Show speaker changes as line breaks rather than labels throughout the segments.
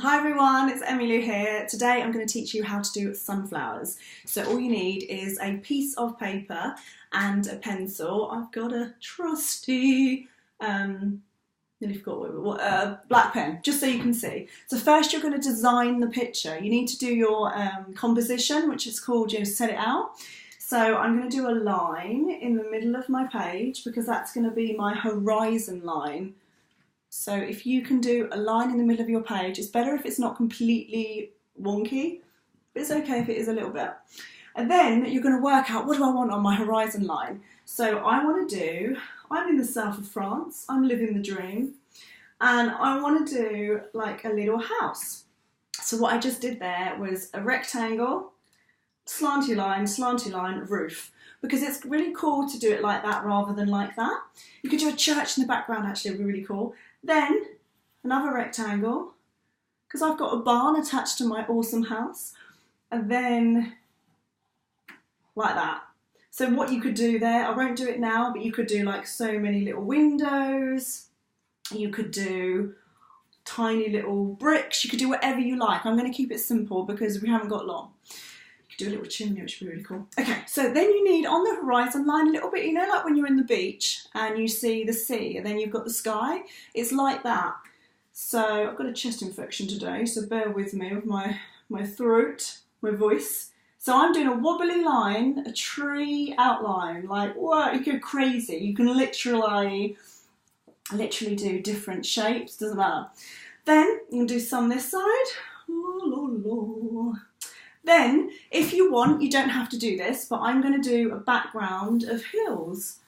Hi everyone, it's Emmylou here. Today I'm going to teach you how to do sunflowers. So all you need is a piece of paper and a pencil. I've got a trusty, nearly forgot what black pen, just so you can see. So first you're going to design the picture. You need to do your composition, which is called, set it out. So I'm going to do a line in the middle of my page because that's going to be my horizon line. So if you can do a line in the middle of your page, it's better if it's not completely wonky, but it's okay if it is a little bit. And then you're going to work out, what do I want on my horizon line? So I want to do, I'm in the south of France, I'm living the dream, and I want to do like a little house. So what I just did there was a rectangle, slanty line, roof. Because it's really cool to do it like that rather than like that. You could do a church in the background, actually, it would be really cool. Then another rectangle, because I've got a barn attached to my awesome house. And then like that. So what you could do there, I won't do it now, but you could do like so many little windows. You could do tiny little bricks. You could do whatever you like. I'm going to keep it simple because we haven't got long. Do a little chimney, which would be really cool. Okay, so then you need on the horizon line a little bit, like when you're in the beach and you see the sea and then you've got the sky, it's like that. So I've got a chest infection today, so bear with me with my throat, my voice. So I'm doing a wobbly line, a tree outline, like what, you go crazy. You can literally do different shapes, doesn't matter. Then you can do some this side. Then, if you want, you don't have to do this, but I'm going to do a background of hills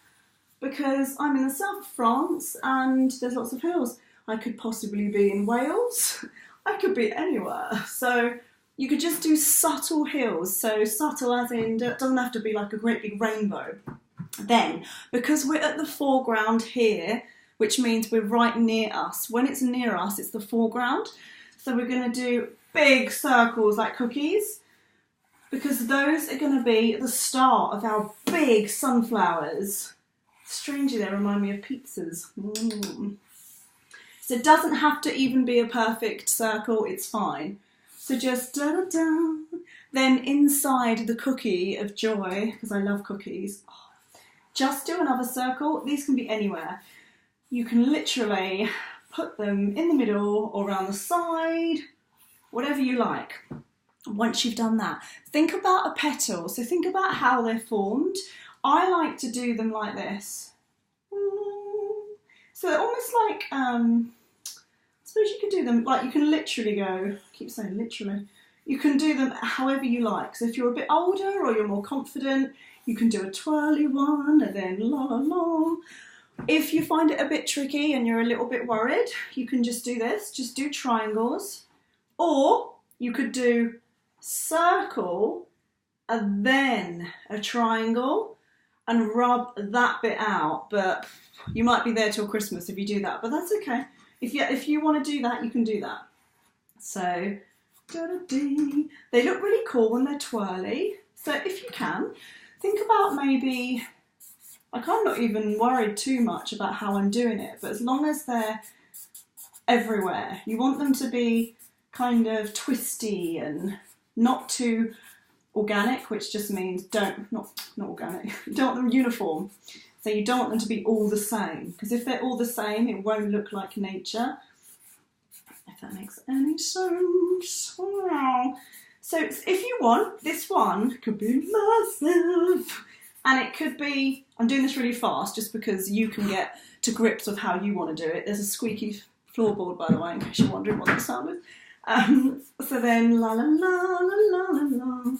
because I'm in the south of France and there's lots of hills. I could possibly be in Wales. I could be anywhere. So you could just do subtle hills. So subtle as in, it doesn't have to be like a great big rainbow. Then, because we're at the foreground here, which means we're right near us. When it's near us, it's the foreground. So we're going to do big circles like cookies, because those are going to be the start of our big sunflowers. Strangely, they remind me of pizzas. So it doesn't have to even be a perfect circle, it's fine. So just da-da-da. Then inside the cookie of joy, because I love cookies, just do another circle. These can be anywhere. You can literally put them in the middle or around the side, whatever you like. Once you've done that, think about a petal. So think about how they're formed. I like to do them like this. So they're almost like, I suppose you could do them, like you can literally go, I keep saying literally, you can do them however you like. So if you're a bit older or you're more confident, you can do a twirly one and then la la la. If you find it a bit tricky and you're a little bit worried, you can just do this, just do triangles. Or you could do circle and then a triangle and rub that bit out, but you might be there till Christmas if you do that, but that's okay. If you want to do that, you can do that. So they look really cool when they're twirly. So if you can, think about maybe, like I'm not even worried too much about how I'm doing it, but as long as they're everywhere, you want them to be kind of twisty and not too organic, which just means not organic, you don't want them uniform. So you don't want them to be all the same, because if they're all the same, it won't look like nature, if that makes any sense. Wow. So if you want, this one could be massive, and it could be, I'm doing this really fast just because you can get to grips with how you want to do it. There's a squeaky floorboard, by the way, in case you're wondering what the sound is. So then la la la la la la.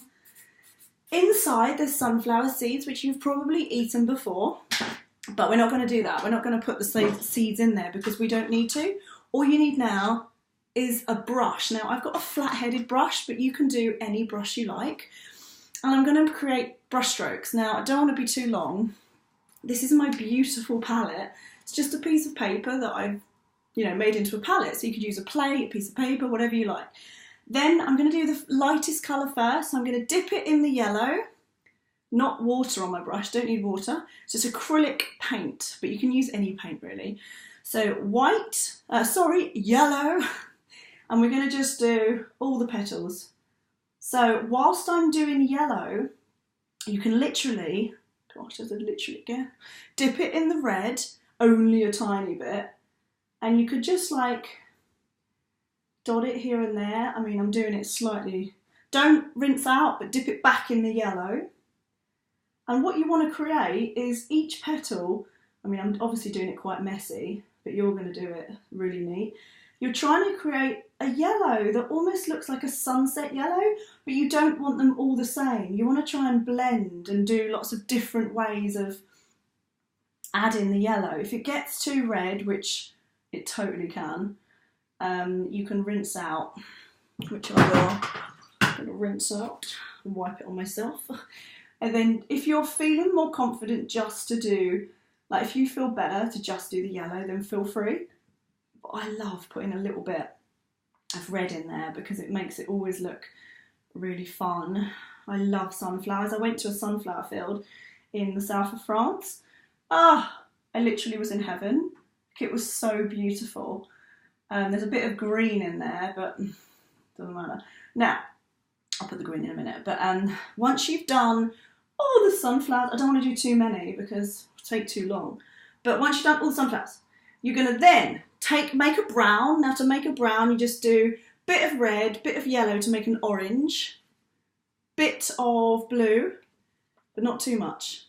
Inside there's sunflower seeds, which you've probably eaten before, but we're not going to do that. We're not going to put the seeds in there because we don't need to. All you need now is a brush. Now I've got a flat-headed brush, but you can do any brush you like. And I'm going to create brush strokes. Now I don't want to be too long. This is my beautiful palette. It's just a piece of paper that I've made into a palette. So you could use a plate, a piece of paper, whatever you like. Then I'm going to do the lightest colour first. So I'm going to dip it in the yellow, not water on my brush, don't need water. So it's acrylic paint, but you can use any paint really. So yellow, and we're going to just do all the petals. So whilst I'm doing yellow, you can literally, gosh, there's a literally again, dip it in the red, only a tiny bit, and you could just like dot it here and there. I mean, I'm doing it slightly, don't rinse out, but dip it back in the yellow. And what you want to create is each petal, I mean, I'm obviously doing it quite messy, but you're going to do it really neat. You're trying to create a yellow that almost looks like a sunset yellow, but you don't want them all the same. You want to try and blend and do lots of different ways of adding the yellow. If it gets too red, which it totally can, you can rinse out, which I will. I'm going to rinse out and wipe it on myself. And then if you're feeling more confident just to do, like if you feel better to just do the yellow, then feel free. But I love putting a little bit of red in there because it makes it always look really fun. I love sunflowers. I went to a sunflower field in the south of France. I literally was in heaven. It was so beautiful. There's a bit of green in there, but doesn't matter. Now, I'll put the green in a minute. But once you've done all the sunflowers, I don't want to do too many because it'll take too long. But once you've done all the sunflowers, you're going to then make a brown. Now to make a brown, you just do bit of red, bit of yellow to make an orange, bit of blue, but not too much.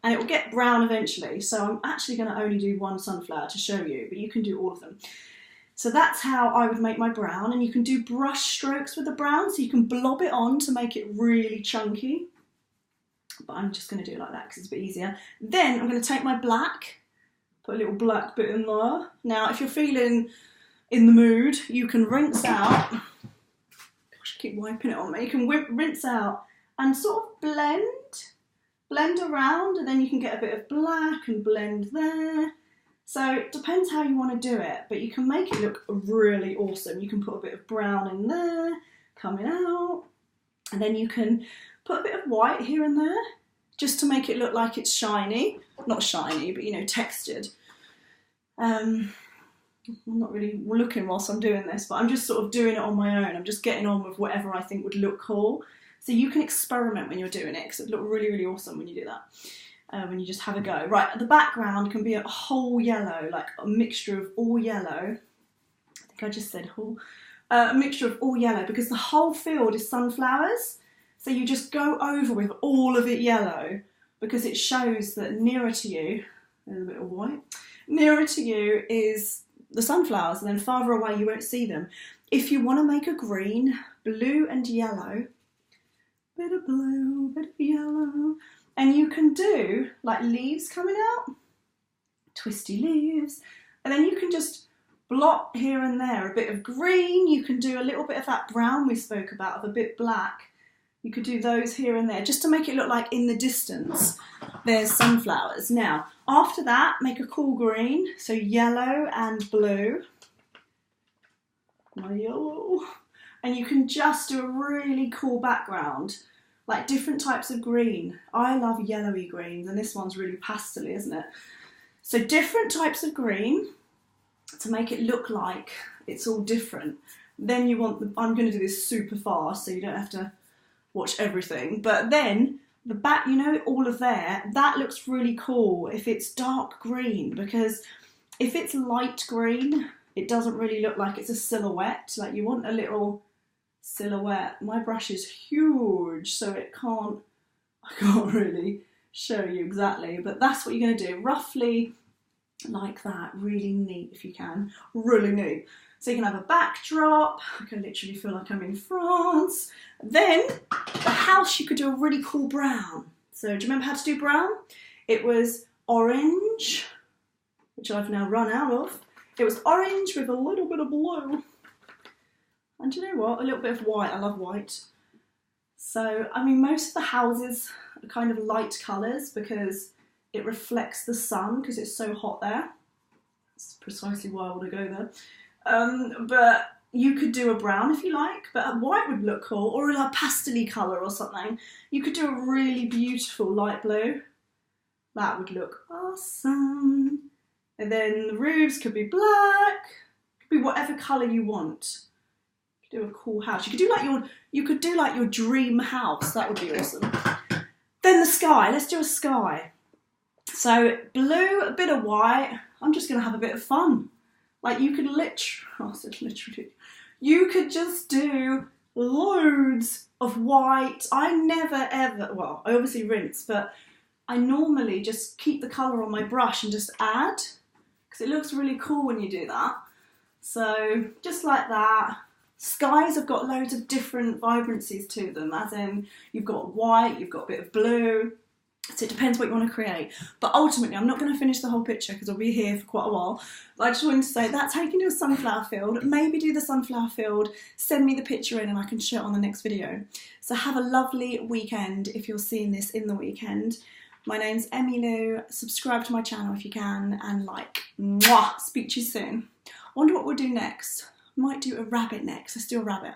And it will get brown eventually. So I'm actually going to only do one sunflower to show you, but you can do all of them. So that's how I would make my brown, and you can do brush strokes with the brown, so you can blob it on to make it really chunky. But I'm just going to do it like that because it's a bit easier. Then I'm going to take my black, put a little black bit in there. Now, if you're feeling in the mood, you can rinse out. Gosh, I keep wiping it on me. You can rinse out and sort of blend around, and then you can get a bit of black and blend there. So it depends how you want to do it, but you can make it look really awesome. You can put a bit of brown in there, coming out, and then you can put a bit of white here and there, just to make it look like it's shiny. Not shiny, but you know, textured. I'm not really looking whilst I'm doing this, but I'm just sort of doing it on my own. I'm just getting on with whatever I think would look cool. So you can experiment when you're doing it, because it would look really, really awesome when you do that. When you just have a go. Right, the background can be a whole yellow, like a mixture of all yellow. I think I just said whole. A mixture of all yellow, because the whole field is sunflowers. So you just go over with all of it yellow, because it shows that nearer to you, there's a bit of white, nearer to you is the sunflowers, and then farther away you won't see them. If you want to make a green, blue and yellow, bit of blue, bit of yellow, and you can do like leaves coming out, twisty leaves, and then you can just blot here and there a bit of green. You can do a little bit of that brown we spoke about, of a bit black. You could do those here and there just to make it look like in the distance there's sunflowers. Now, after that, make a cool green, so yellow and blue. My yellow. And you can just do a really cool background, like different types of green. I love yellowy greens, and this one's really pastel-y, isn't it? So different types of green to make it look like it's all different. Then you want the, I'm going to do this super fast so you don't have to watch everything, but then the back, you know, all of there, that looks really cool if it's dark green, because if it's light green, it doesn't really look like it's a silhouette. Like, you want a little silhouette. My brush is huge, so I can't really show you exactly, but that's what you're going to do, roughly like that. Really neat if you can, really neat. So you can have a backdrop. I can literally feel like I'm in France. Then the house, you could do a really cool brown. So do you remember how to do brown? It was orange, which I've now run out of. It was orange with a little bit of blue. And do you know what? A little bit of white. I love white. So, I mean, most of the houses are kind of light colours because it reflects the sun because it's so hot there. That's precisely why I want to go there. But you could do a brown if you like, but a white would look cool, or a pastel-y colour or something. You could do a really beautiful light blue. That would look awesome. And then the roofs could be black, could Be whatever colour you want. Do a cool house. You could do like your dream house. That would be awesome. Then the sky. Let's do a sky. So blue, a bit of white. I'm just gonna have a bit of fun. Like you could literally, you could just do loads of white. I never ever, well, I obviously rinse, but I normally just keep the colour on my brush and just add, because it looks really cool when you do that. So just like that. Skies have got loads of different vibrancies to them, as in you've got white, you've got a bit of blue, so it depends what you want to create. But ultimately, I'm not going to finish the whole picture because I'll be here for quite a while. But I just wanted to say that's how you can do a sunflower field. Maybe do the sunflower field, send me the picture in and I can share it on the next video. So have a lovely weekend if you're seeing this in the weekend. My name's Emmylou. Subscribe to my channel if you can and like. Mwah! Speak to you soon. I wonder what we'll do next. Might do a rabbit next. Let's do a rabbit.